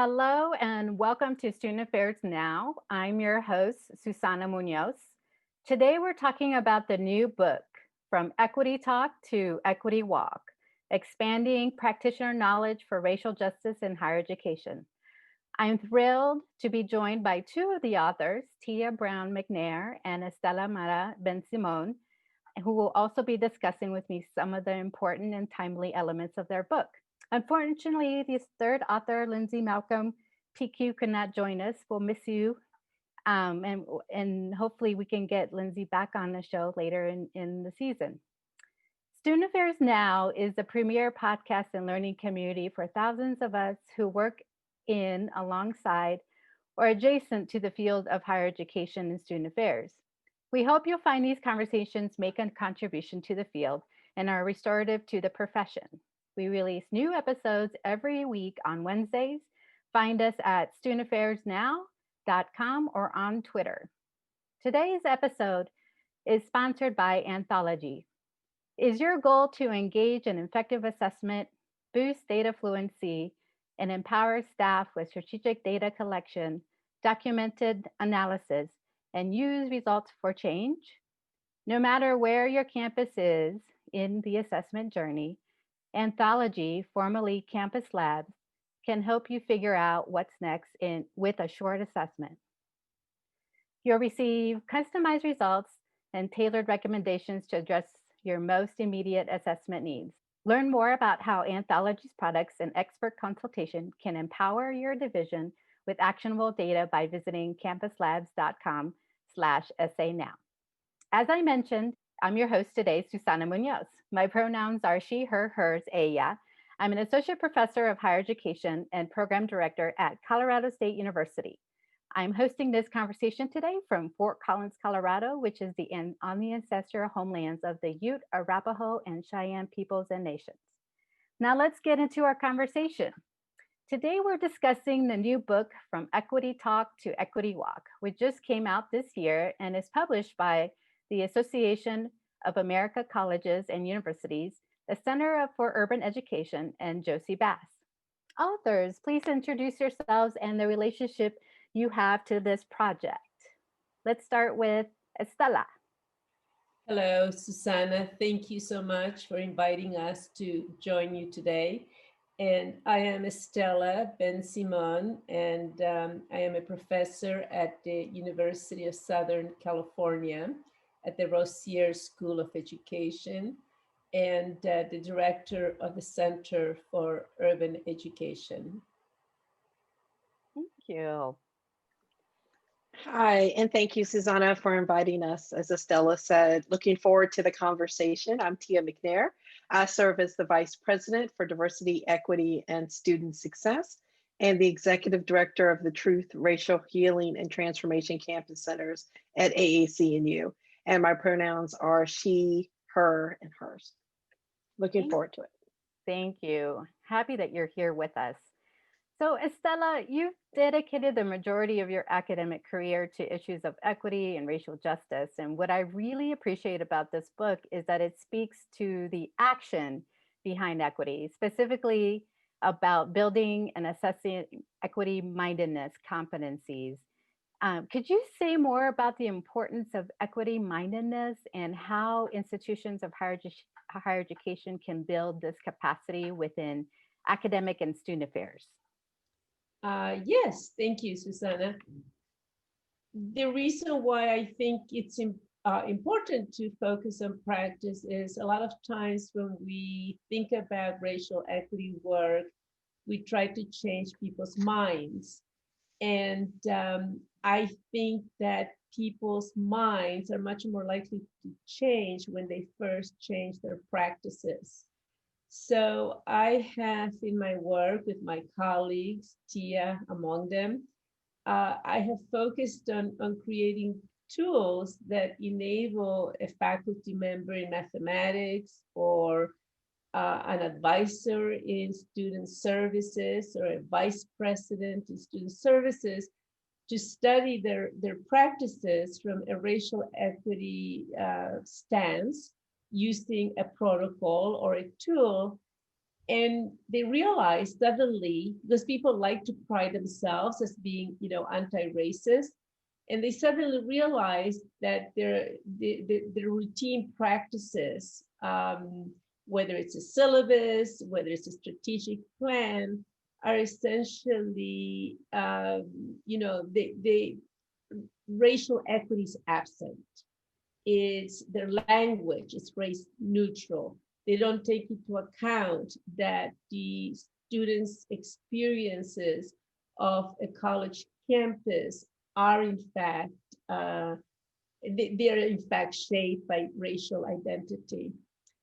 Hello and welcome to Student Affairs Now. I'm your host, Susana Muñoz. Today we're talking about the new book, From Equity Talk to Equity Walk, Expanding Practitioner Knowledge for Racial Justice in Higher Education. I'm thrilled to be joined by two of the authors, Tia Brown McNair and Estela Bensimon, who will also be discussing with me some of the important and timely elements of their book. Unfortunately, this third author, Lindsay Malcolm PQ, could not join us. We'll miss you. And hopefully we can get Lindsay back on the show later in the season. Student Affairs Now is the premier podcast and learning community for thousands of us who work in, alongside, or adjacent to the field of higher education and student affairs. We hope you'll find these conversations make a contribution to the field and are restorative to the profession. We release new episodes every week on Wednesdays. Find us at studentaffairsnow.com or on Twitter. Today's episode is sponsored by Anthology. Is your goal to engage in effective assessment, boost data fluency, and empower staff with strategic data collection, documented analysis, and use results for change? No matter where your campus is in the assessment journey, Anthology, formerly Campus Labs, can help you figure out what's next with a short assessment. You'll receive customized results and tailored recommendations to address your most immediate assessment needs. Learn more about how Anthology's products and expert consultation can empower your division with actionable data by visiting campuslabs.com/essaynow. As I mentioned, I'm your host today, Susana Muñoz. My pronouns are she, her, hers, ella. I'm an associate professor of higher education and program director at Colorado State University. I'm hosting this conversation today from Fort Collins, Colorado, which is on the ancestral homelands of the Ute, Arapaho, and Cheyenne peoples and nations. Now let's get into our conversation. Today we're discussing the new book, From Equity Talk to Equity Walk, which just came out this year and is published by the Association of American Colleges and Universities, the Center for Urban Education, and Josie Bass. Authors, please introduce yourselves and the relationship you have to this project. Let's start with Estela. Hello, Susana. Thank you so much for inviting us to join you today. And I am Estela Bensimon, and I am a professor at the University of Southern California at the Rossier School of Education, and the director of the Center for Urban Education. Thank you. Hi, and thank you, Susana, for inviting us. As Estela said, looking forward to the conversation. I'm Tia McNair. I serve as the Vice President for Diversity, Equity, and Student Success, and the Executive Director of the Truth, Racial Healing, and Transformation Campus Centers at AAC&U. And my pronouns are she, her, and hers. Looking forward to it. Thank you. Happy that you're here with us. So Estela, you've dedicated the majority of your academic career to issues of equity and racial justice. And what I really appreciate about this book is that it speaks to the action behind equity, specifically about building and assessing equity mindedness competencies. Could you say more about the importance of equity mindedness and how institutions of higher education can build this capacity within academic and student affairs? Yes, thank you, Susana. The reason why I think it's important to focus on practice is a lot of times when we think about racial equity work, we try to change people's minds. And I think that people's minds are much more likely to change when they first change their practices. So I have in my work with my colleagues, Tia among them, I have focused on creating tools that enable a faculty member in mathematics or an advisor in student services or a vice president in student services to study their practices from a racial equity stance using a protocol or a tool And they realized suddenly, because people like to pride themselves as being, anti-racist, and they suddenly realized that their routine practices, whether it's a syllabus, whether it's a strategic plan, are essentially, racial equity is absent. It's their language is race neutral. They don't take into account that the students' experiences of a college campus are in fact, they are in fact shaped by racial identity.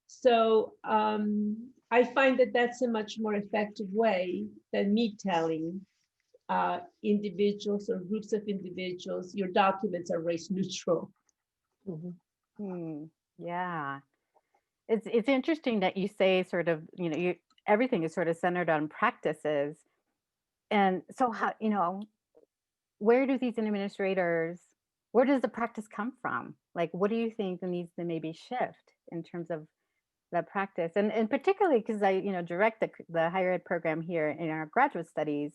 So I find that that's a much more effective way than me telling individuals or groups of individuals, your documents are race neutral. Yeah. It's interesting that you say sort of, everything is sort of centered on practices. And so how, where do these administrators, where does the practice come from? Like, what do you think needs to maybe shift in terms of the practice? And particularly because I, direct the higher ed program here in our graduate studies,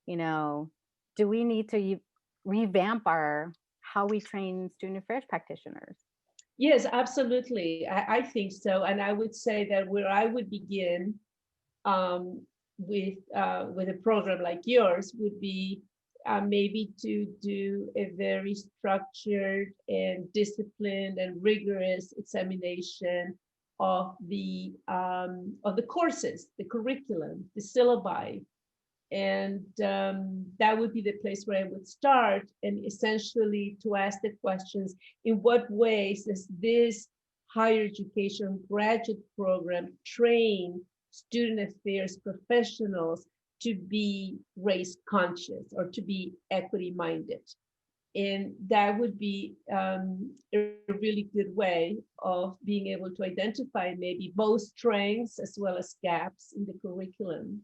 do we need to revamp how we train student affairs practitioners? Yes, absolutely. I think so. And I would say that where I would begin with a program like yours would be maybe to do a very structured and disciplined and rigorous examination of the courses, the curriculum, the syllabi. And that would be the place where I would start, and essentially to ask the questions, in what ways does this higher education graduate program train student affairs professionals to be race conscious or to be equity minded? And that would be a really good way of being able to identify maybe both strengths as well as gaps in the curriculum.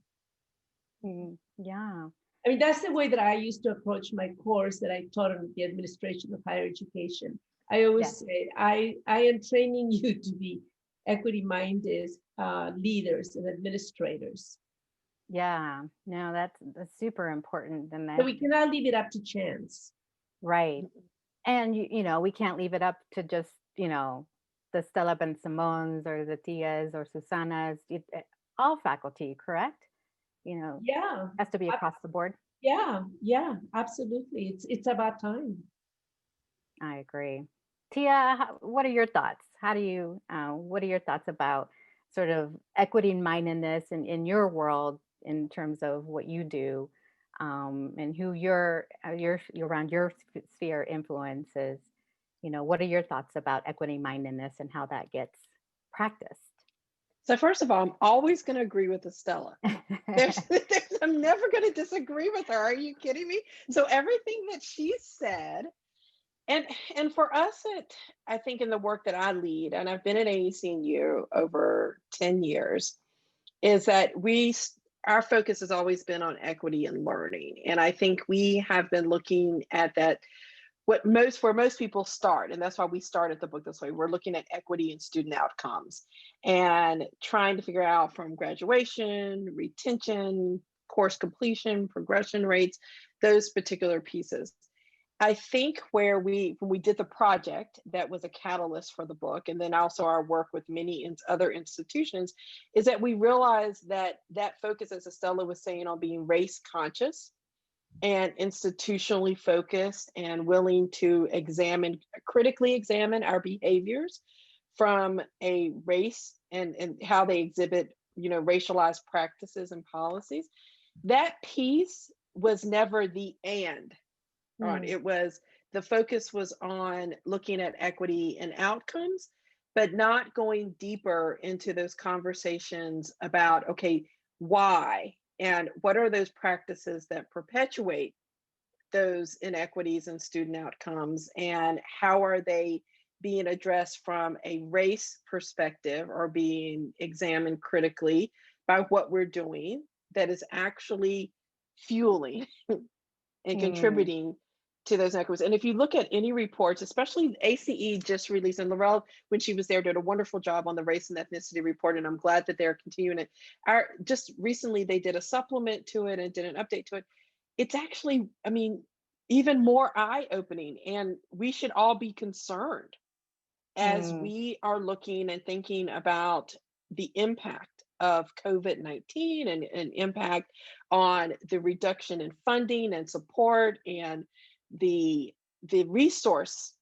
Yeah. I mean, that's the way that I used to approach my course that I taught on the administration of higher education. I always say, I am training you to be equity-minded leaders and administrators. Yeah, no, that's super important. And So we cannot leave it up to chance. Right. And, we can't leave it up to just, the Stella Bensimons or the Tias or Susanas, all faculty, correct? Yeah. Has to be across the board. Yeah, absolutely. It's about time. I agree. Tia, what are your thoughts? What are your thoughts about sort of equity mindedness in your world in terms of what you do, and who you're around your sphere influences? What are your thoughts about equity mindedness and how that gets practiced? So first of all, I'm always going to agree with Estela. I'm never going to disagree with her. Are you kidding me? So everything that she said, and for us, I think in the work that I lead, and I've been at AECNU over 10 years, is that our focus has always been on equity and learning. And I think we have been looking at that, where most people start, and that's why we started the book this way. We're looking at equity and student outcomes and trying to figure out from graduation, retention, course completion, progression rates, those particular pieces. I think when we did the project that was a catalyst for the book, and then also our work with many other institutions, is that we realized that focus, as Estela was saying, on being race conscious and institutionally focused and willing to critically examine our behaviors from a race and how they exhibit, racialized practices and policies. That piece was never the and. Right. The focus was on looking at equity and outcomes, but not going deeper into those conversations about, okay, why and what are those practices that perpetuate those inequities and student outcomes, and how are they being addressed from a race perspective or being examined critically by what we're doing that is actually fueling and contributing to those inequities. And if you look at any reports, especially ACE just released, and Laurel, when she was there, did a wonderful job on the race and ethnicity report, and I'm glad that they're continuing it. Just recently, they did a supplement to it and did an update to it. It's actually, I mean, even more eye-opening, and we should all be concerned as Mm, we are looking and thinking about the impact of COVID-19 and impact on the reduction in funding and support and the resource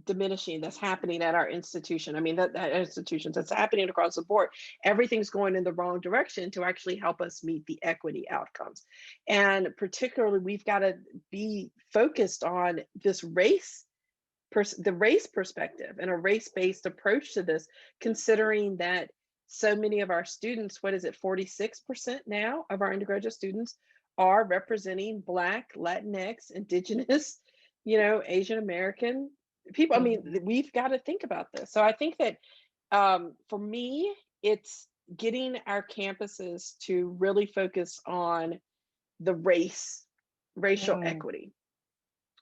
diminishing that's happening at our institution. I mean, that institutions, that's happening across the board. Everything's going in the wrong direction to actually help us meet the equity outcomes. And particularly, we've got to be focused on this the race perspective and a race-based approach to this, considering that so many of our students, what is it, 46% now of our undergraduate students are representing Black, Latinx, Indigenous, Asian American people. I mean, mhm, we've got to think about this. So I think that for me, it's getting our campuses to really focus on the racial mm, equity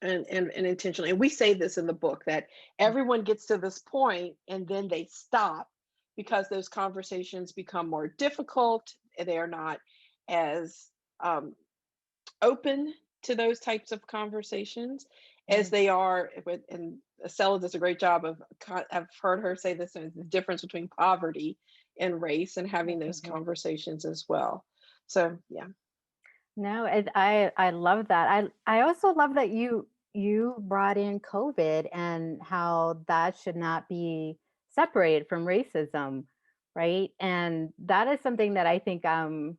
and intentionally. And we say this in the book, that everyone gets to this point and then they stop because those conversations become more difficult. They are not as open to those types of conversations as mm, they are with, and Estela does a great job of, I've heard her say this, the difference between poverty and race, and having those mhm. conversations as well. So yeah. No, I love that. I also love that you brought in COVID and how that should not be separated from racism, right? And that is something that I think our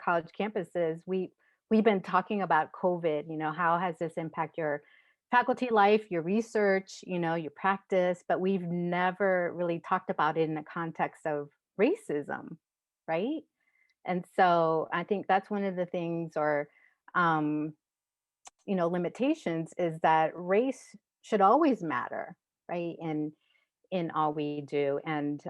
college campuses, we've been talking about COVID. How has this impact your faculty life, your research, your practice, but we've never really talked about it in the context of racism, right? And so I think that's one of the things, or um, limitations, is that race should always matter, right? In all we do. And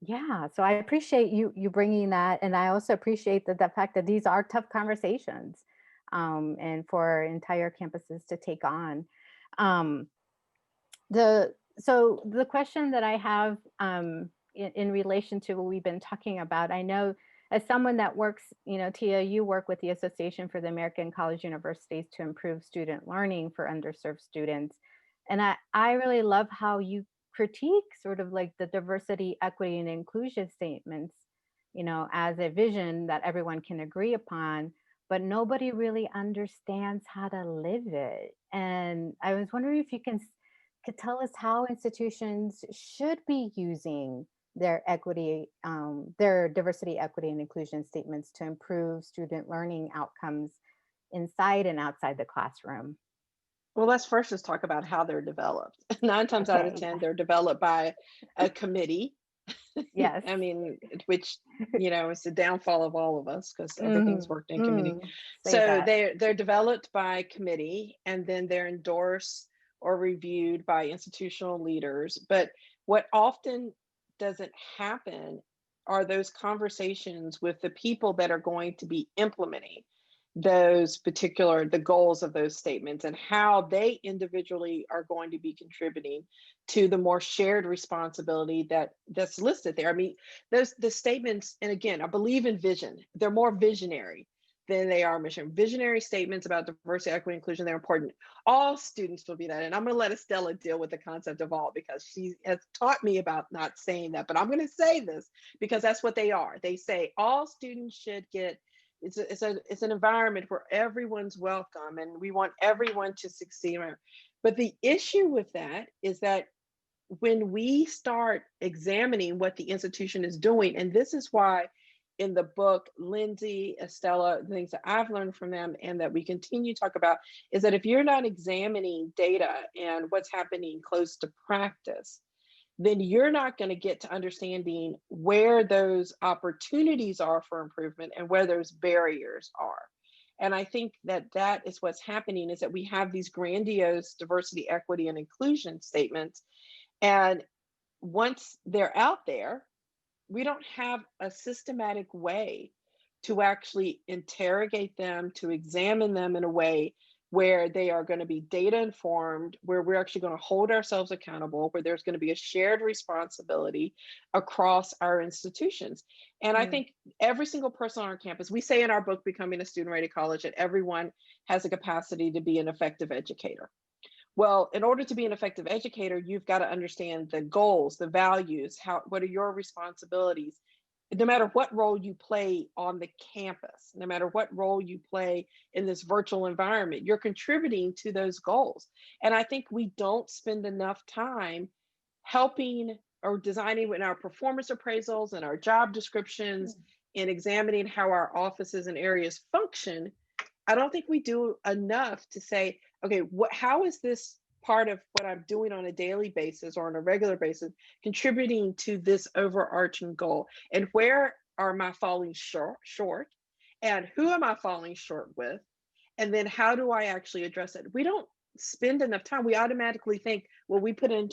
yeah, so I appreciate you bringing that, and I also appreciate the fact that these are tough conversations, and for entire campuses to take on. Um, the question that I have, in relation to what we've been talking about, I know, as someone that works, Tia, you work with the Association for the American College Universities to improve student learning for underserved students. And I really love how you critique sort of like the diversity, equity, and inclusion statements, as a vision that everyone can agree upon, but nobody really understands how to live it. And I was wondering if you could tell us how institutions should be using their diversity, equity, and inclusion statements to improve student learning outcomes inside and outside the classroom. Well, let's first just talk about how they're developed. 9 times out of Okay. 10, they're developed by a committee. Yes. I mean, which, is the downfall of all of us, because everything's Mm, worked in committee. mm, say So that. they're developed by committee, and then they're endorsed or reviewed by institutional leaders. But what often doesn't happen are those conversations with the people that are going to be implementing the goals of those statements, and how they individually are going to be contributing to the more shared responsibility that's listed there. I mean, the statements, and again, I believe in vision. They're more visionary than they are mission. Visionary statements about diversity, equity, inclusion, they're important. All students will be that. And I'm going to let Estela deal with the concept of all, because she has taught me about not saying that, but I'm going to say this because that's what they are. They say all students should get. It's an environment where everyone's welcome and we want everyone to succeed. But the issue with that is that when we start examining what the institution is doing, and this is why in the book, Lindsay, Estela, the things that I've learned from them and that we continue to talk about, is that if you're not examining data and what's happening close to practice, then you're not going to get to understanding where those opportunities are for improvement and where those barriers are. And I think that is what's happening, is that we have these grandiose diversity, equity, and inclusion statements. And once they're out there, we don't have a systematic way to actually interrogate them, to examine them in a way where they are going to be data informed, where we're actually going to hold ourselves accountable, where there's going to be a shared responsibility across our institutions. And I think every single person on our campus, we say in our book, Becoming a Student Ready College, that everyone has a capacity to be an effective educator. Well, in order to be an effective educator, you've got to understand the goals, the values, what are your responsibilities, no matter what role you play on the campus, no matter what role you play in this virtual environment, you're contributing to those goals. And I think we don't spend enough time helping or designing in our performance appraisals and our job descriptions and examining how our offices and areas function. I don't think we do enough to say, okay, how is this part of what I'm doing on a daily basis or on a regular basis contributing to this overarching goal? And where am I falling short? And who am I falling short with? And then how do I actually address it? We don't spend enough time. We automatically think, well, we put an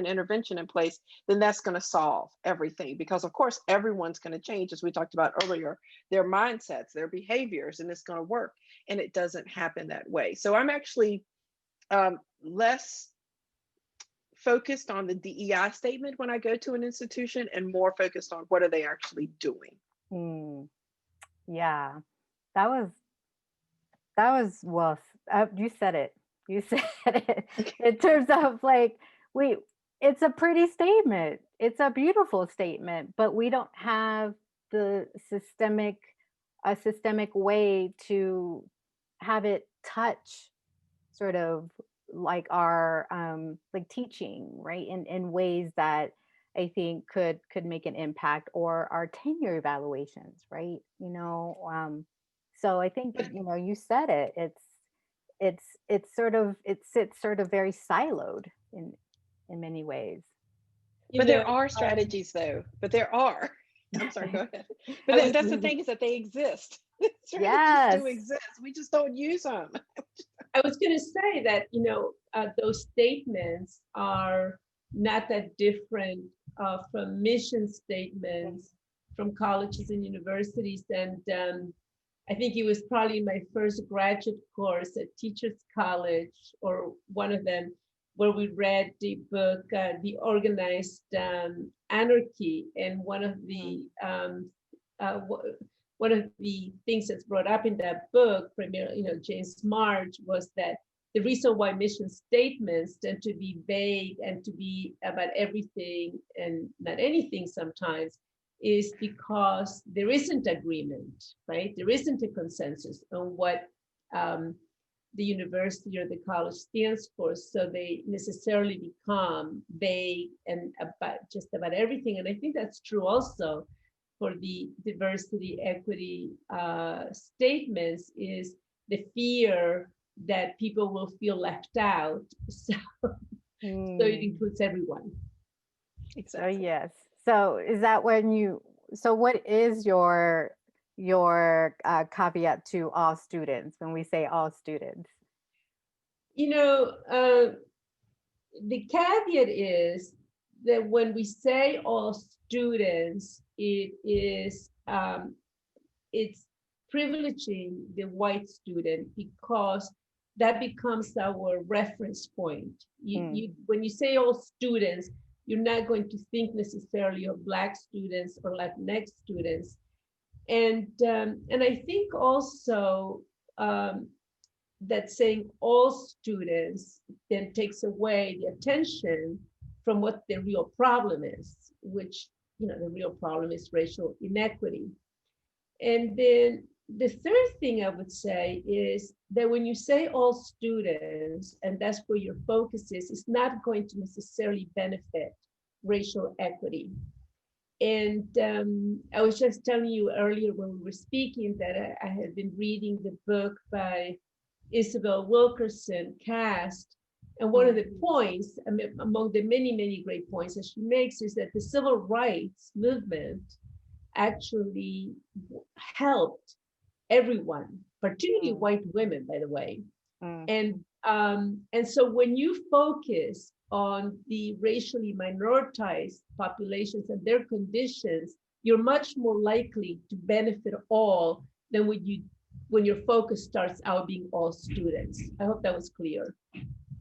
intervention in place, then that's going to solve everything. Because of course, everyone's going to change, as we talked about earlier, their mindsets, their behaviors, and it's going to work. And it doesn't happen that way. So I'm actually less focused on the DEI statement when I go to an institution and more focused on what are they actually doing. Yeah, that was well, you said it. You said it in terms of like, it's a pretty statement. It's a beautiful statement, but we don't have a systemic way to have it touch sort of like our like teaching, right? In ways that I think could make an impact, or our tenure evaluations, right? So I think, you said it. It sits sort of very siloed in many ways. But there are strategies though. But there are. I'm sorry, go ahead. But that's the thing, is that they exist. Strategies do exist. We just don't use them. I was going to say that, those statements are not that different from mission statements from colleges and universities. And I think it was probably my first graduate course at Teachers College, or one of them, where we read the book, The Organized Anarchy. And one of the things that's brought up in that book, primarily, James March, was that the reason why mission statements tend to be vague and to be about everything and not anything sometimes is because there isn't agreement, right? There isn't a consensus on what the university or the college stands for. So they necessarily become vague and about just about everything. And I think that's true also for the diversity, equity statements, is the fear that people will feel left out. So it includes everyone. Exactly. So yes. So is that so what is your caveat to all students when we say all students? The caveat is that when we say all students, it's privileging the white student, because that becomes our reference point. When you say all students, you're not going to think necessarily of Black students or Latinx students. And I think also that saying all students then takes away the attention from what the real problem is, which, the real problem is racial inequity. And then the third thing I would say is that when you say all students, and that's where your focus is, it's not going to necessarily benefit racial equity. And I was just telling you earlier when we were speaking that I had been reading the book by Isabel Wilkerson, Caste. And one of the points, among the many, many great points that she makes, is that the civil rights movement actually helped everyone, particularly white women, by the way. And so when you focus on the racially minoritized populations and their conditions, you're much more likely to benefit all than when your focus starts out being all students. I hope that was clear.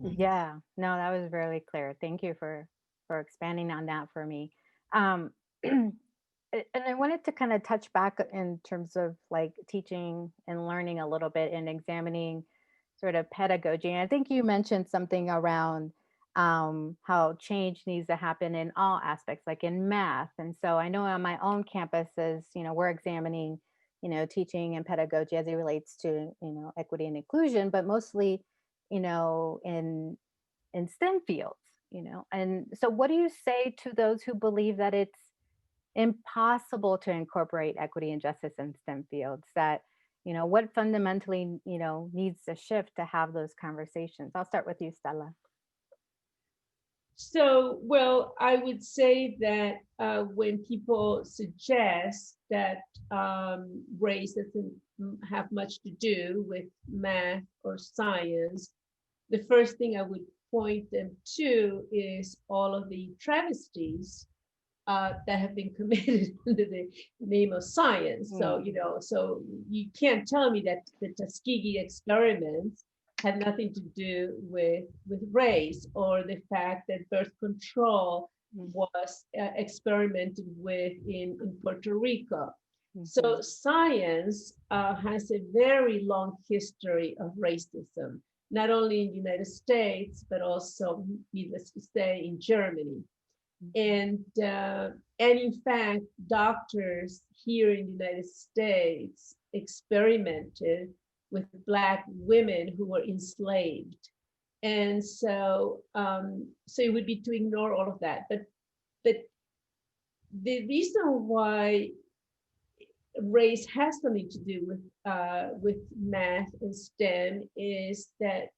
Yeah, no, that was really clear. Thank you for expanding on that for me. Um, and I wanted to kind of touch back in terms of like teaching and learning a little bit and examining sort of pedagogy. And I think you mentioned something around how change needs to happen in all aspects, like in math. And so I know on my own campuses, we're examining, teaching and pedagogy as it relates to, equity and inclusion, but mostly, in STEM fields, And so what do you say to those who believe that it's impossible to incorporate equity and justice in STEM fields? That, what fundamentally, needs to shift to have those conversations? I'll start with you, Stella. So, well, I would say that when people suggest that race doesn't have much to do with math or science, the first thing I would point them to is all of the travesties that have been committed under the name of science. So, so you can't tell me that the Tuskegee experiments had nothing to do with race, or the fact that birth control was experimented with in Puerto Rico. So science has a very long history of racism, not only in the United States, but also, needless to say, in Germany. And in fact, doctors here in the United States experimented with Black women who were enslaved. And so, so it would be to ignore all of that. But the reason why race has something to do with math and STEM is that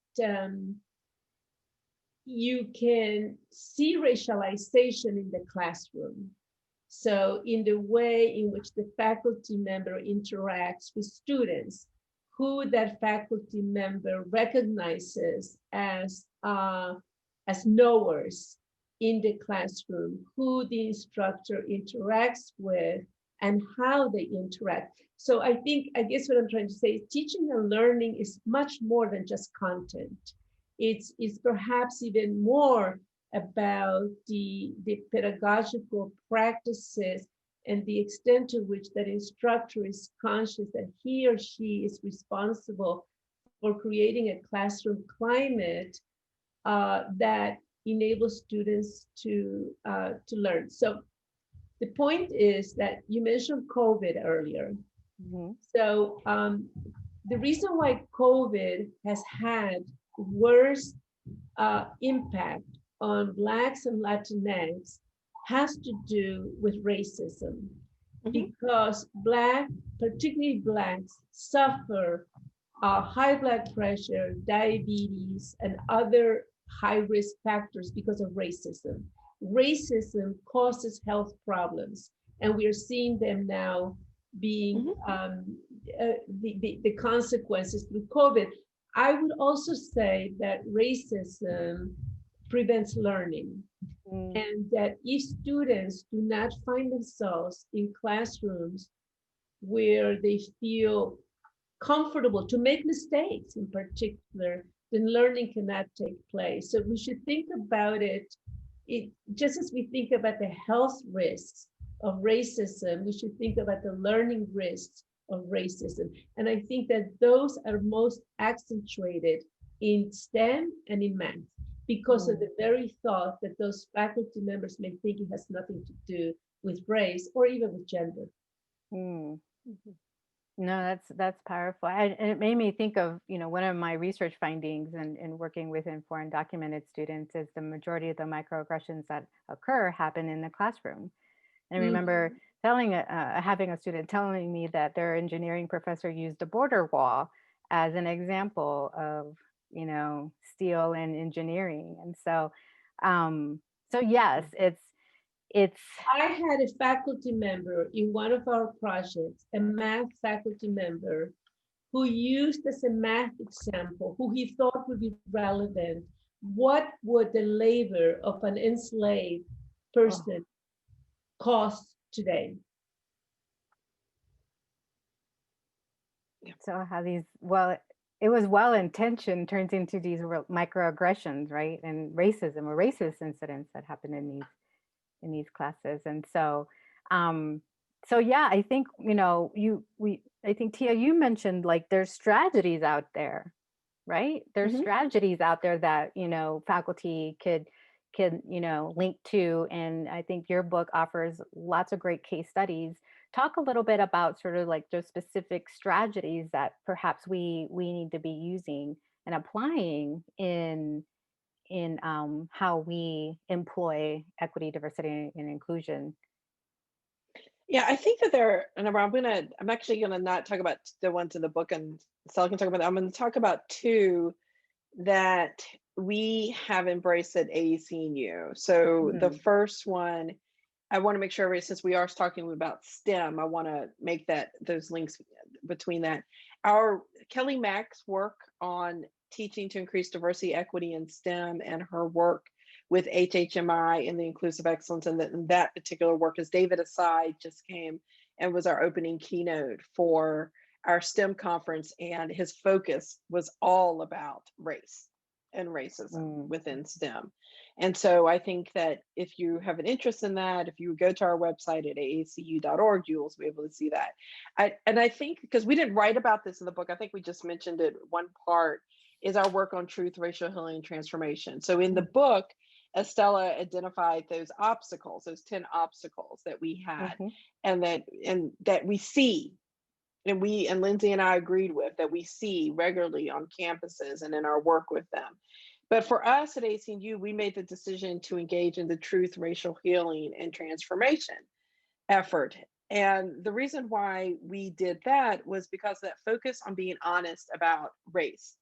you can see racialization in the classroom. So in the way in which the faculty member interacts with students, who that faculty member recognizes as knowers in the classroom, who the instructor interacts with, and how they interact. So I guess what I'm trying to say is teaching and learning is much more than just content. It's perhaps even more about the pedagogical practices and the extent to which that instructor is conscious that he or she is responsible for creating a classroom climate that enables students to learn. So the point is that you mentioned COVID earlier. Mm-hmm. So the reason why COVID has had worse impact on Blacks and Latinx has to do with racism, because particularly Blacks, suffer high blood pressure, diabetes, and other high-risk factors because of racism. Racism causes health problems, and we are seeing them now being the consequences through COVID. I would also say that racism prevents learning, and that if students do not find themselves in classrooms where they feel comfortable to make mistakes in particular, then learning cannot take place. So we should think about it just as we think about the health risks of racism, we should think about the learning risks of racism. And I think that those are most accentuated in STEM and in math, because of the very thought that those faculty members may think it has nothing to do with race or even with gender. No, that's powerful. And it made me think of, one of my research findings in working with foreign documented students is the majority of the microaggressions that occur happen in the classroom. And I remember having a student telling me that their engineering professor used a border wall as an example of, steel and engineering. And so, yes, I had a faculty member in one of our projects, a math faculty member, who used as a math example, who he thought would be relevant, what would the labor of an enslaved person cost today? So how these, well, it was well intentioned turns into these microaggressions, right? And racism or racist incidents that happen in these classes. And so so yeah, I think, you know, I think Tia, you mentioned like there's strategies out there, right? There's Mhm. strategies out there that, you know, faculty could, you know, link to. And I think your book offers lots of great case studies. Talk a little bit about sort of like those specific strategies that perhaps we need to be using and applying in how we employ equity, diversity, and inclusion. Yeah, I think that and I'm actually gonna not talk about the ones in the book, and Stella can talk about that. I'm gonna talk about two that we have embraced at AECNU. So the Mhm. first one, I want to make sure, since we are talking about STEM, I want to make those links between that. Our Kelly Mack's work on teaching to increase diversity, equity, in STEM, and her work with HHMI and the Inclusive Excellence, and that particular work, as David Asai just came and was our opening keynote for our STEM conference, and his focus was all about race and racism Mm. within STEM. And so I think that if you have an interest in that, if you go to our website at aacu.org, you will be able to see that. I think, because we didn't write about this in the book, I think we just mentioned it, one part is our work on truth, racial healing, and transformation. So in the book, Estela identified those obstacles, those 10 obstacles that we had, Mhm. and that we see, and Lindsay and I agreed with, that we see regularly on campuses and in our work with them. But for us at ACU, we made the decision to engage in the truth, racial healing, and transformation effort. And the reason why we did that was because that focus on being honest about race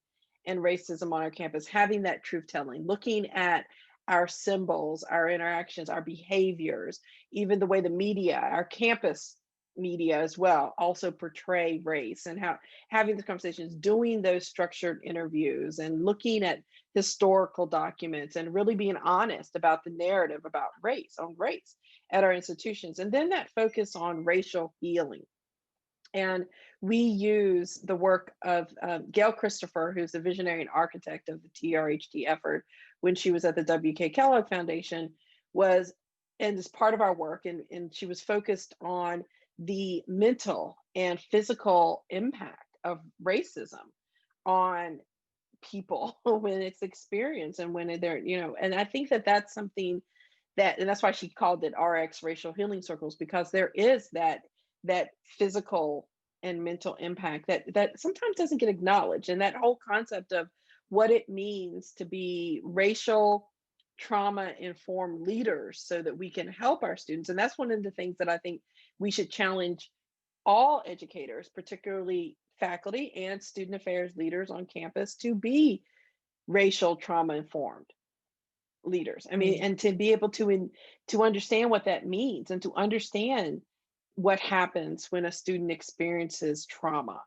and racism on our campus, having that truth telling, looking at our symbols, our interactions, our behaviors, even the way the media, our campus media as well, also portray race, and how having the conversations, doing those structured interviews, and looking at historical documents, and really being honest about the narrative about race at our institutions. And then that focus on racial healing. And we use the work of Gail Christopher, who's the visionary and architect of the TRHT effort when she was at the W.K. Kellogg Foundation, and as part of our work, and she was focused on the mental and physical impact of racism on people when it's experienced, and when they're, and I think that that's something and that's why she called it RX Racial Healing Circles, because there is that physical and mental impact that sometimes doesn't get acknowledged, and that whole concept of what it means to be racial trauma informed leaders so that we can help our students. And that's one of the things that I think we should challenge all educators, particularly faculty and student affairs leaders on campus, to be racial trauma informed leaders. I mean, Mm. and to be able to understand what that means, and to understand what happens when a student experiences trauma,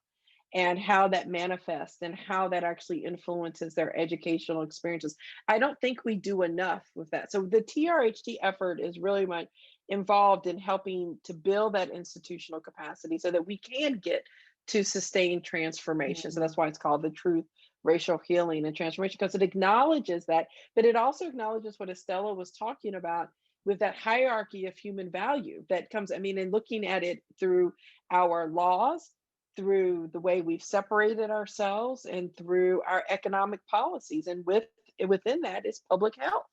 and how that manifests, and how that actually influences their educational experiences. I don't think we do enough with that. So the TRHT effort is really much involved in helping to build that institutional capacity so that we can get to sustained transformation. So Mm. that's why it's called the truth, racial healing, and transformation, because it acknowledges that, but it also acknowledges what Estela was talking about with that hierarchy of human value that comes, I mean, and looking at it through our laws, through the way we've separated ourselves, and through our economic policies. And within that is public health,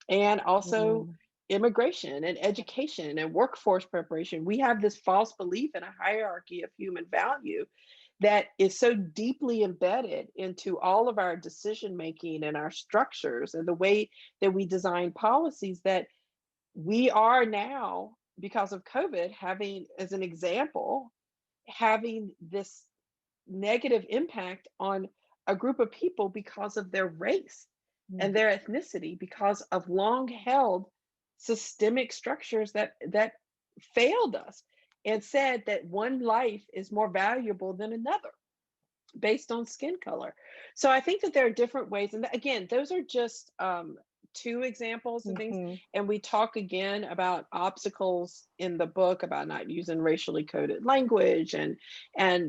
and also Mm. immigration and education and workforce preparation. We have this false belief in a hierarchy of human value that is so deeply embedded into all of our decision making and our structures and the way that we design policies, that we are now, because of COVID, having, as an example, having this negative impact on a group of people because of their race and Mm. their ethnicity, because of long held systemic structures that failed us and said that one life is more valuable than another based on skin color. So I think that there are different ways, and again, those are just two examples and things. Mhm. And we talk again about obstacles in the book about not using racially coded language and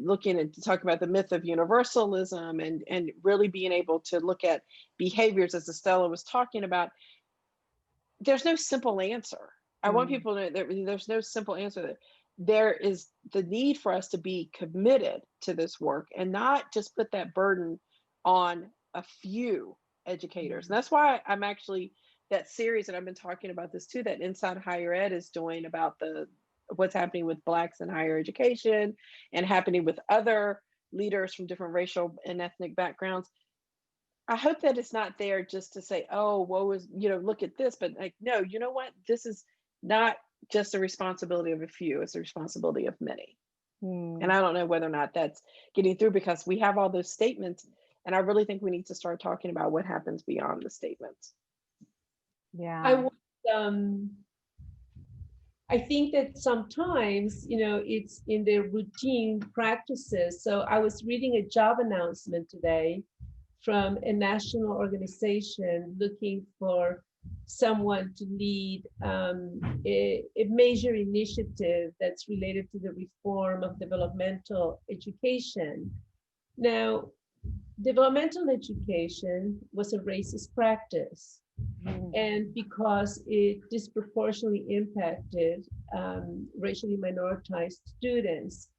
looking at to talk about the myth of universalism and really being able to look at behaviors as Estela was talking about. There's no simple answer. I want Mm. people to know that there's no simple answer. There is the need for us to be committed to this work and not just put that burden on a few educators. And that's why I'm actually that series that I've been talking about this too, that Inside Higher Ed is doing about the what's happening with Blacks in higher education and happening with other leaders from different racial and ethnic backgrounds. I hope that it's not there just to say, oh, woe is, look at this, but like, no, you know what? This is not just a responsibility of a few, it's a responsibility of many. And Mm. I don't know whether or not that's getting through because we have all those statements. And I really think we need to start talking about what happens beyond the statements. Yeah. I think that sometimes, it's in the routine practices. So I was reading a job announcement today from a national organization looking for someone to lead a major initiative that's related to the reform of developmental education. Now, developmental education was a racist practice. Mm. And because it disproportionately impacted racially minoritized students.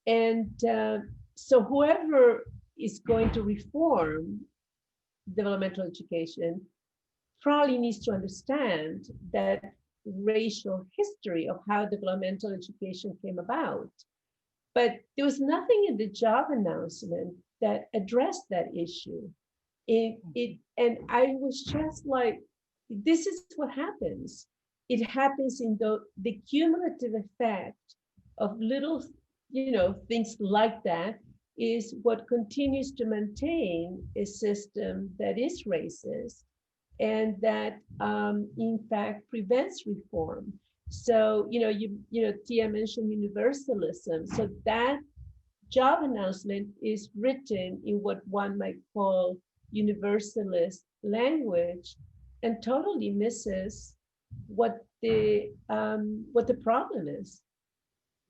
And so whoever is going to reform developmental education probably needs to understand that racial history of how developmental education came about. But there was nothing in the job announcement that addressed that issue. And I was just like, this is what happens. It happens in the cumulative effect of little, things like that is what continues to maintain a system that is racist and that, in fact, prevents reform. So, Tia mentioned universalism. So that job announcement is written in what one might call universalist language and totally misses what the problem is.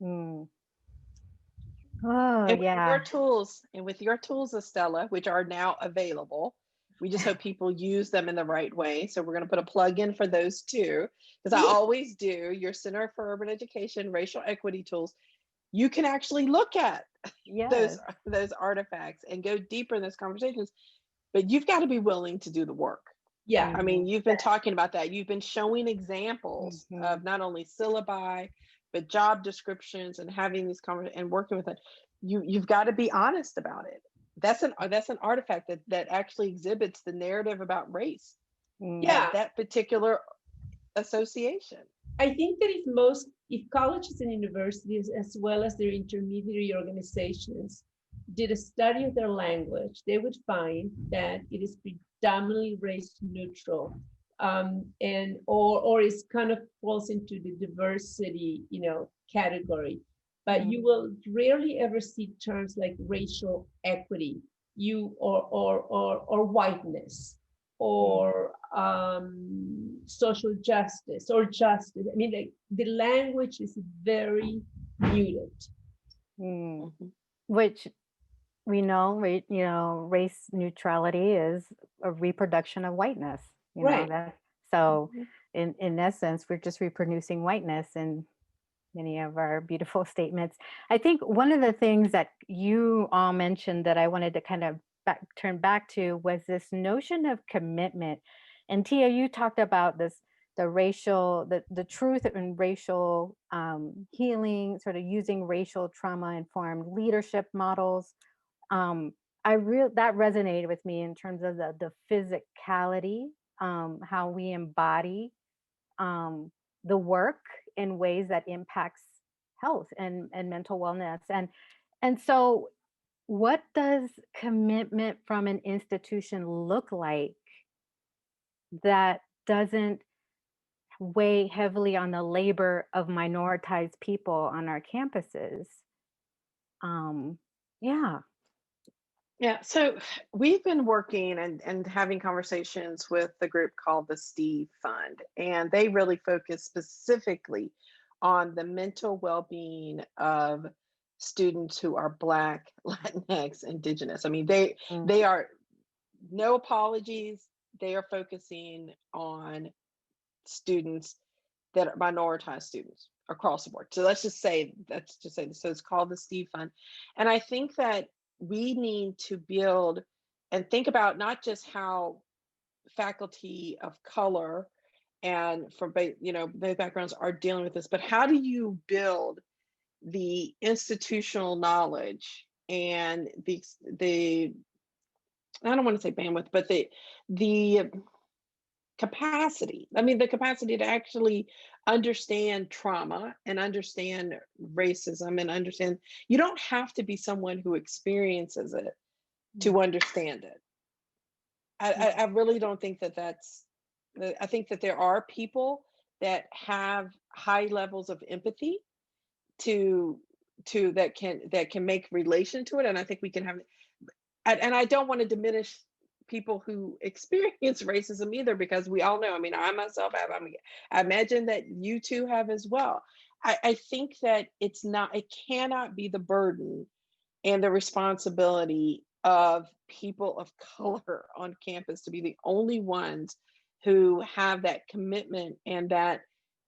Mm. Oh, And with yeah. your tools, Estela, which are now available, we just hope people use them in the right way. So we're going to put a plug in for those too, because I always do. Your Center for Urban Education Racial Equity Tools, you can actually look at Yes. those artifacts and go deeper in those conversations, but you've got to be willing to do the work. Yeah. I mean, you've been talking about that. You've been showing examples Mhm. of not only syllabi, but job descriptions and having these conversations and working with it. You've got to be honest about it. That's an artifact that actually exhibits the narrative about race Mm. at Yeah. that particular association. I think that if colleges and universities, as well as their intermediary organizations, did a study of their language, they would find that it is predominantly race neutral, and or is kind of falls into the diversity, category. But you will rarely ever see terms like racial equity, or whiteness, or social justice or justice. I mean, like, the language is very muted. Mm. Mhm. Which we know, race neutrality is a reproduction of whiteness. Right. That. So, Mhm. in essence, we're just reproducing whiteness in many of our beautiful statements. I think one of the things that you all mentioned that I wanted to kind of turn back to was this notion of commitment. And Tia, you talked about this, the truth in racial healing, sort of using racial trauma informed leadership models. um, that resonated with me in terms of the physicality, how we embody um, the work in ways that impacts health and mental wellness. And so what does commitment from an institution look like that doesn't weigh heavily on the labor of minoritized people on our campuses? Yeah. Yeah, so we've been working and having conversations with the group called the Steve Fund, and they really focus specifically on the mental well-being of students who are Black, Latinx, Indigenous. I mean, Mm. they are, no apologies, they are focusing on students that are minoritized students across the board. So let's just say this. So it's called the Steve Fund. And I think that we need to build and think about not just how faculty of color and from those backgrounds are dealing with this, but how do you build the institutional knowledge and the I don't want to say bandwidth, but the capacity. I mean, the capacity to actually understand trauma and understand racism and understand you don't have to be someone who experiences it Mm. to understand it. I really don't think that I think that there are people that have high levels of empathy to that can make relation to it. And I think we can have and I don't want to diminish people who experience racism either, because we all know. I mean, I myself have. I mean, I imagine that you two have as well. I think that it cannot be the burden and the responsibility of people of color on campus to be the only ones who have that commitment and that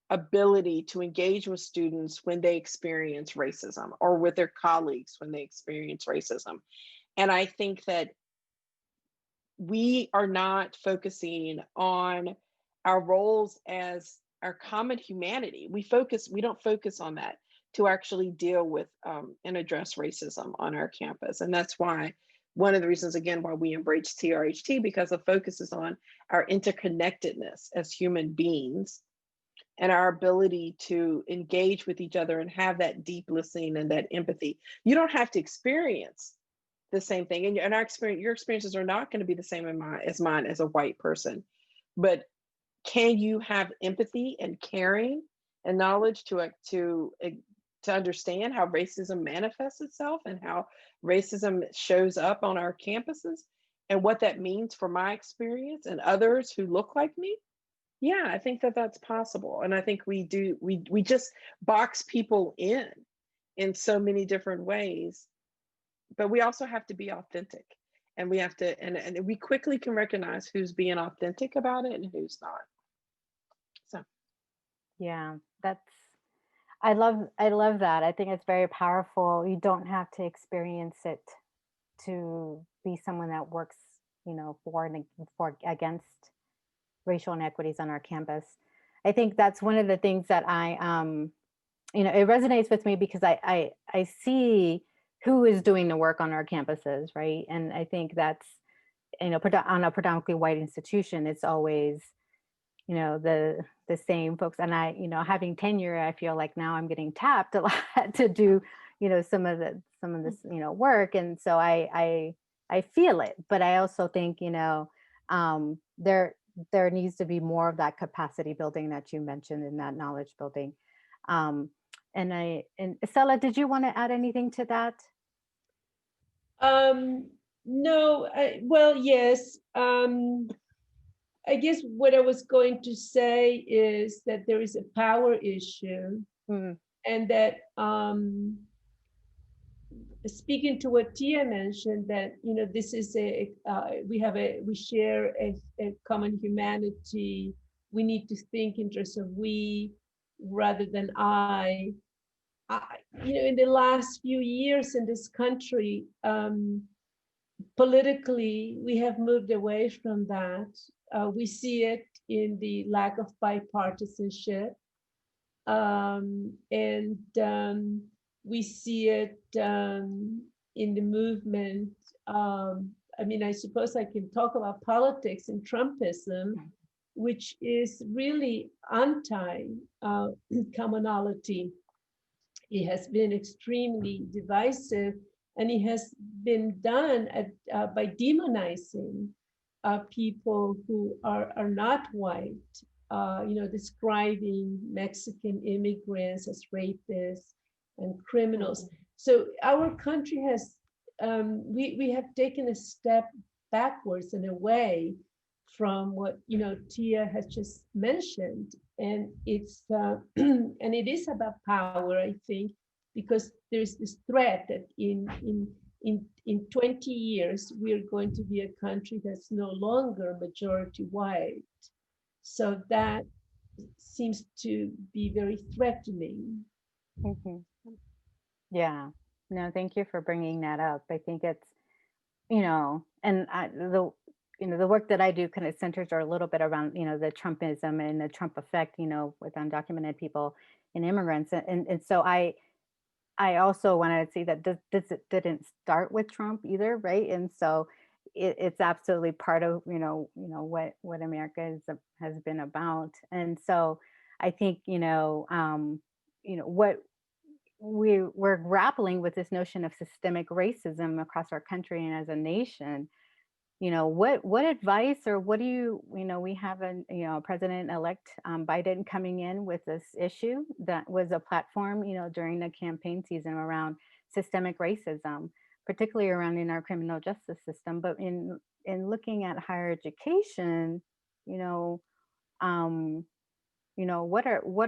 ability to engage with students when they experience racism or with their colleagues when they experience racism. And I think that we are not focusing on our roles as our common humanity. We don't focus on that to actually deal with and address racism on our campus. And that's why one of the reasons, again, why we embrace TRHT, because the focus is on our interconnectedness as human beings and our ability to engage with each other and have that deep listening and that empathy. You don't have to experience the same thing, and your experiences are not going to be the same as mine as a white person, but can you have empathy and caring and knowledge to understand how racism manifests itself and how racism shows up on our campuses and what that means for my experience and others who look like me? Yeah, I think that that's possible. And I think we just box people in so many different ways, but we also have to be authentic, and we have to and we quickly can recognize who's being authentic about it and who's not. So Yeah, I love that. I think it's very powerful. You don't have to experience it to be someone that works, for against racial inequities on our campus. I think that's one of the things that it resonates with me because I see who is doing the work on our campuses, right? And I think that's, on a predominantly white institution, it's always, the same folks. And having tenure, I feel like now I'm getting tapped a lot to do, some of this, work. And so I feel it, but I also think, there needs to be more of that capacity building that you mentioned in that knowledge building. Um, and Estela, did you want to add anything to that? No, well, yes. I guess what I was going to say is that there is a power issue, Mm. and that speaking to what Tia mentioned, that this is we share a common humanity. We need to think in terms of we rather than I. In the last few years in this country, politically, we have moved away from that. We see it in the lack of bipartisanship, and we see it in the movement. I suppose I can talk about politics and Trumpism, which is really anti-commonality. It has been extremely divisive, and it has been done by demonizing people who are not white, describing Mexican immigrants as rapists and criminals. So our country has we have taken a step backwards and away from what Tia has just mentioned, and it's and it is about power, I think, because there's this threat that in 20 years we're going to be a country that's no longer majority white. So that seems to be very threatening. Mhm. Yeah. No, thank you for bringing that up. I think it's, and the work that I do kind of centers are a little bit around, the Trumpism and the Trump effect, with undocumented people and immigrants. And so I also wanted to see that this didn't start with Trump either, right? And so it's absolutely part of, what America has been about. And so I think, what we're grappling with this notion of systemic racism across our country and as a nation. What advice, or what do we have President-elect Biden coming in with this issue that was a platform, during the campaign season around systemic racism, particularly around in our criminal justice system, but in looking at higher education, what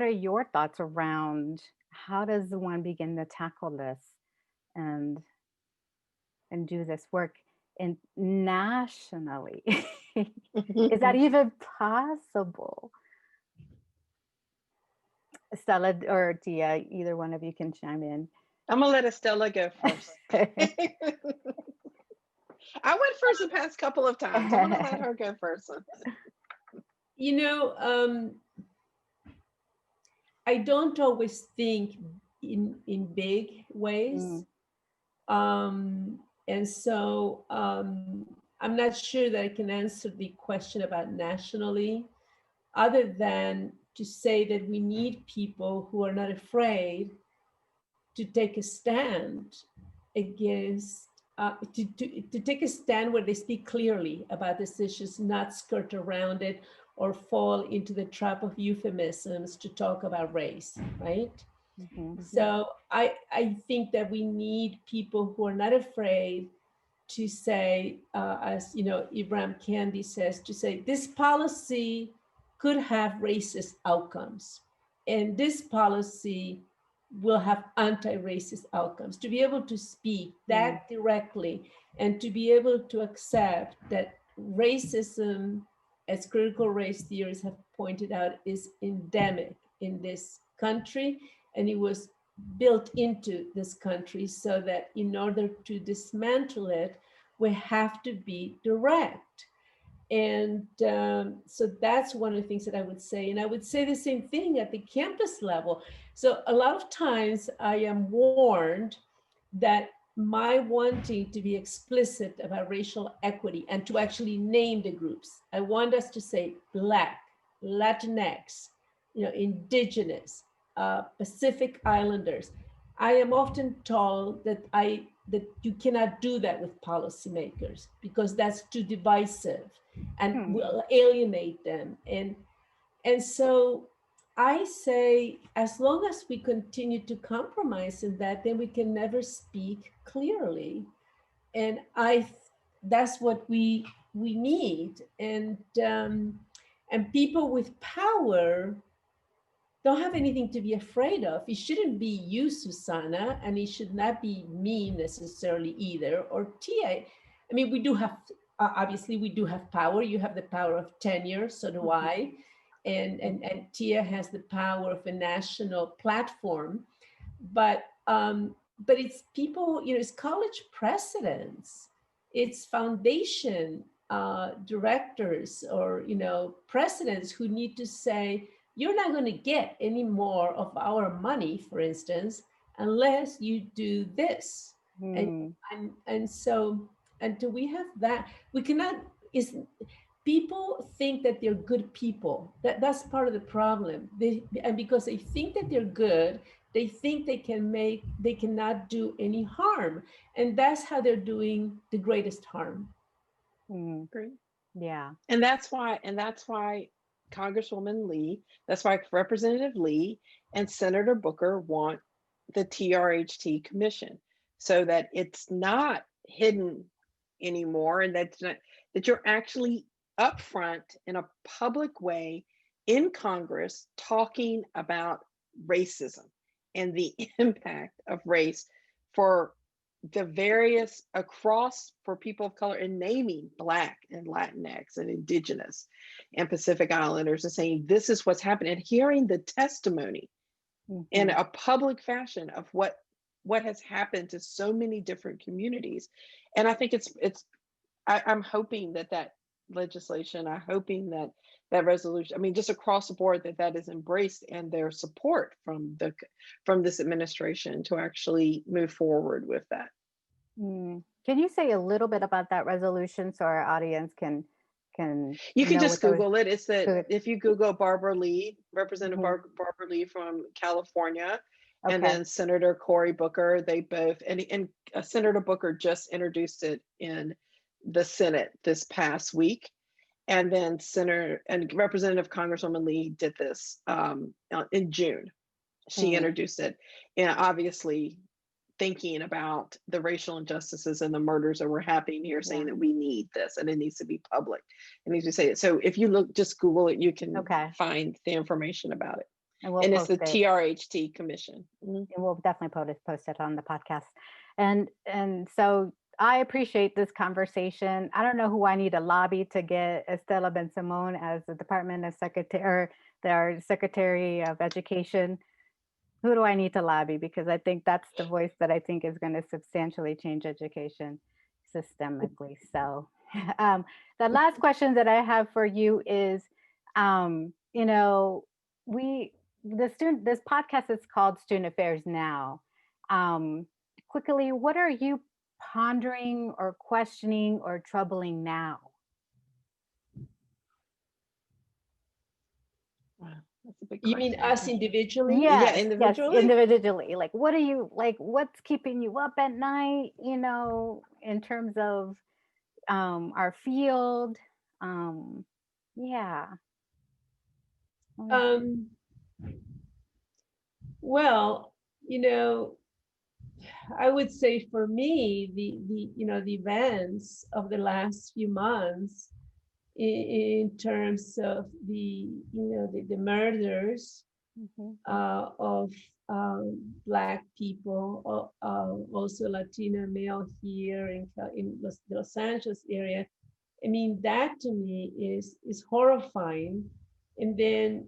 are your thoughts around how does one begin to tackle this and do this work nationally? Is that even possible? Estela or Tia, either one of you can chime in. I'm gonna let Estela go first. I went first the past couple of times. I'm gonna let her go first. I don't always think in big ways. And so I'm not sure that I can answer the question about nationally, other than to say that we need people who are not afraid to take a stand against, to take a stand where they speak clearly about these issues, not skirt around it or fall into the trap of euphemisms to talk about race, right? Mm-hmm. So I think that we need people who are not afraid to say, as Ibram Kendi says, to say this policy could have racist outcomes, and this policy will have anti-racist outcomes. To be able to speak that directly, and to be able to accept that racism, as critical race theorists have pointed out, is endemic in this country, and it was built into this country, so that in order to dismantle it, we have to be direct. And so that's one of the things that I would say. And I would say the same thing at the campus level. So a lot of times I am warned that my wanting to be explicit about racial equity and to actually name the groups, I want us to say Black, Latinx, Indigenous, Pacific Islanders. I am often told that you cannot do that with policymakers because that's too divisive and will alienate them. And so I say, as long as we continue to compromise in that, then we can never speak clearly. And that's what we need. And people with power don't have anything to be afraid of. It shouldn't be you, Susana, and it should not be me necessarily either, or Tia. I mean, we do have, obviously we do have power. You have the power of tenure, so do I. And Tia has the power of a national platform. But it's people, it's college presidents, it's foundation directors, or, presidents who need to say, you're not going to get any more of our money, for instance, unless you do this. And so until we have that, we cannot, people think that they're good people. That's part of the problem. And because they think that they're good, they think they cannot do any harm. And that's how they're doing the greatest harm. Great. Yeah. And that's why Congresswoman Lee, that's why Representative Lee and Senator Booker want the TRHT commission, so that it's not hidden anymore, and that you're actually upfront in a public way in Congress talking about racism and the impact of race for the various across for people of color, and naming Black and Latinx and Indigenous and Pacific Islanders, and saying this is what's happening, and hearing the testimony in a public fashion of what has happened to so many different communities. And I think I'm hoping that legislation, I'm hoping that resolution, I mean, just across the board, that is embraced, and their support from this administration to actually move forward with that. Can you say a little bit about that resolution so our audience can you can just Google it. It's Good. if you Google Barbara Lee, Representative Barbara Lee from California, and then Senator Cory Booker, they both, and Senator Booker just introduced it in the Senate this past week. And then Senator and Representative Congresswoman Lee did this in June. She introduced it, and obviously thinking about the racial injustices and the murders that were happening here, saying that we need this and it needs to be public. It needs to say it. So if you just Google it, you can find the information about it. And it's the TRHT Commission. And we'll definitely post it on the podcast. And so I appreciate this conversation. I don't know who I need to lobby to get Estela Bensimon as the Department of our Secretary of Education. Who do I need to lobby? Because I think that's the voice that I think is going to substantially change education systemically. So the last question that I have for you is, this podcast is called Student Affairs Now. Quickly, what are you pondering or questioning or troubling now? Wow, that's a big You question. mean us individually? Yes, individually. Yes, individually. Like, what are you like? What's keeping you up at night? In terms of our field. Yeah. Well, I would say for me, the events of the last few months, in terms of the murders of Black people, also Latina male here in Los Angeles area. I mean, that to me is horrifying. And then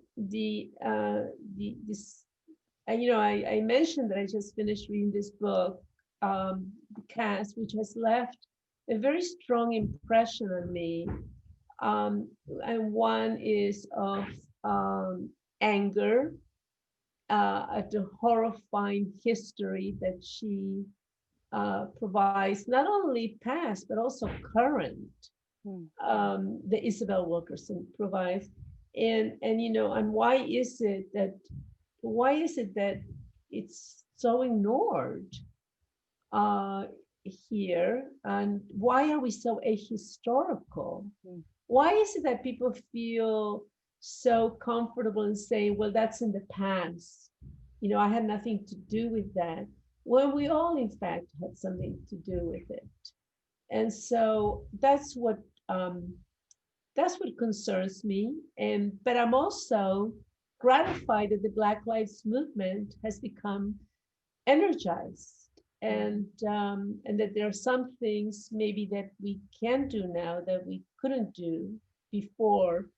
I mentioned that I just finished reading this book, The Cast, which has left a very strong impression on me. And one is of anger at the horrifying history that she provides, not only past, but also current, that Isabel Wilkerson provides. And why is it that it's so ignored here? And why are we so ahistorical? Why is it that people feel so comfortable in saying, well, that's in the past, I had nothing to do with that, when we all in fact had something to do with it? And so that's what concerns me. But I'm also gratified that the Black Lives Movement has become energized, and that there are some things maybe that we can do now that we couldn't do before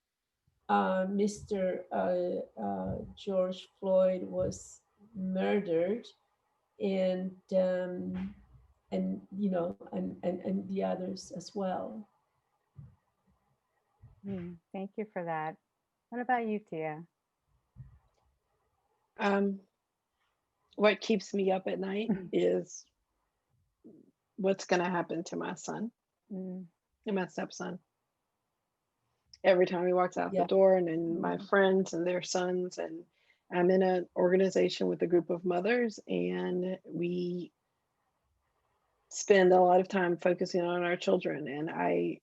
Mr. George Floyd was murdered, and the others as well. Thank you for that. What about you, Tia? What keeps me up at night is what's going to happen to my son and my stepson. Every time he walks out the door, and then my friends and their sons, and I'm in an organization with a group of mothers, and we spend a lot of time focusing on our children. And I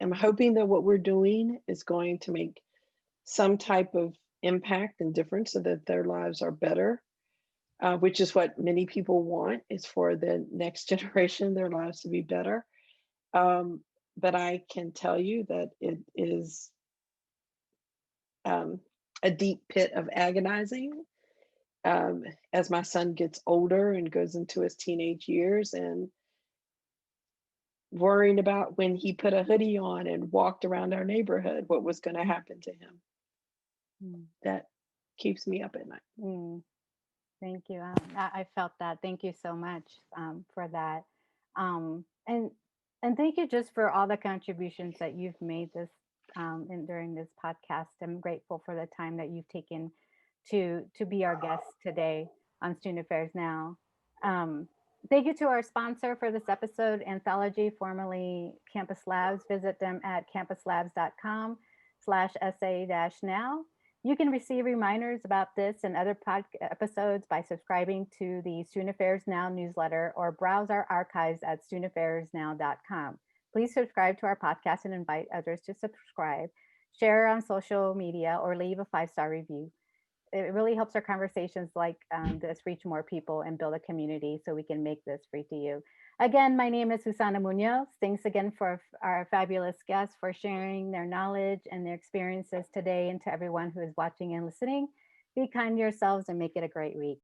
am hoping that what we're doing is going to make some type of impact and difference so that their lives are better. which is what many people want, is for the next generation, their lives to be better. But I can tell you that it is a deep pit of agonizing as my son gets older and goes into his teenage years, and worrying about when he put a hoodie on and walked around our neighborhood, what was going to happen to him. That keeps me up at night. Thank you. I felt that. Thank you so much for that. And thank you just for all the contributions that you've made this during this podcast. I'm grateful for the time that you've taken to be our guest today on Student Affairs Now. Thank you to our sponsor for this episode, Anthology, formerly Campus Labs. Visit them at campuslabs.com/SA-now. You can receive reminders about this and other episodes by subscribing to the Student Affairs Now newsletter or browse our archives at studentaffairsnow.com. Please subscribe to our podcast and invite others to subscribe, share on social media, or leave a 5-star review. It really helps our conversations like this reach more people and build a community so we can make this free to you. Again, my name is Susana Muñoz. Thanks again for our fabulous guests for sharing their knowledge and their experiences today, and to everyone who is watching and listening. Be kind to yourselves and make it a great week.